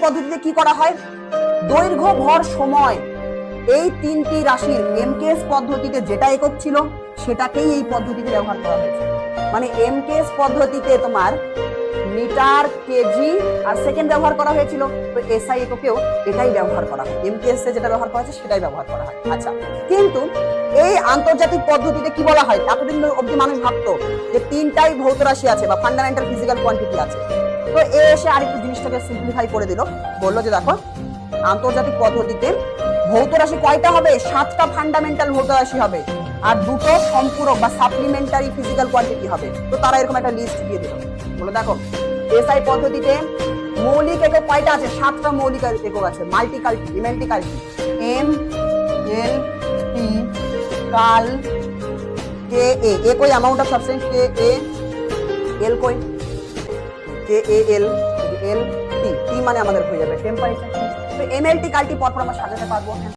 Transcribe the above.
পদ্ধতিতে কি করা হয়, দৈর্ঘ্য ভর সময় এই তিনটি রাশির এমকেএস পদ্ধতিতে যেটা একক ছিল সেটাকেই এই পদ্ধতিতে ব্যবহার করা হয়েছে। মানে এমকেএস পদ্ধতিতে তোমার মিটার, কেজি আর সেকেন্ড ব্যবহার করা হয়েছিল, তো এসআই এককেও এটাই ব্যবহার করা হয়, এমকেএস এ যেটা ব্যবহার করা হয়েছে সেটাই ব্যবহার করা হয়। আচ্ছা, কিন্তু এই আন্তর্জাতিক পদ্ধতিতে কি বলা হয়, এতদিন অব্দি মানুষ ভাবতো যে তিনটাই ভৌত রাশি আছে বা ফান্ডামেন্টাল ফিজিক্যাল কোয়ান্টিটি আছে, তো এসে আরেকটু জিনিসটাকে সিম্পলিফাই করে দিল, বললো যে দেখো আন্তর্জাতিক পদ্ধতিতে ভৌত রাশি কয়টা হবে, 7টা ফান্ডামেন্টাল ভৌত রাশি হবে আর 2টো সম্পূরক বা সাপ্লিমেন্টারি ফিজিক্যাল কোয়ান্টিটি হবে। তো তারা এরকম একটা লিস্ট দিয়ে দিল, বলো দেখো এসআই পদ্ধতিতে মৌলিক একক কয়টা আছে, 7টা মৌলিক একক আছে, মাল্টিকালটি, ইমেন্টিকালটি, এম এল টি কাল কে এ कोई अमाउंट ऑफ सब्सटेंस के ए एल कोई के A L L T T মানে আমাদের হয়ে যাবে টেম্পারেচার। তো এমএলটি কালটি পরপর আমরা সাজাতে পারবো।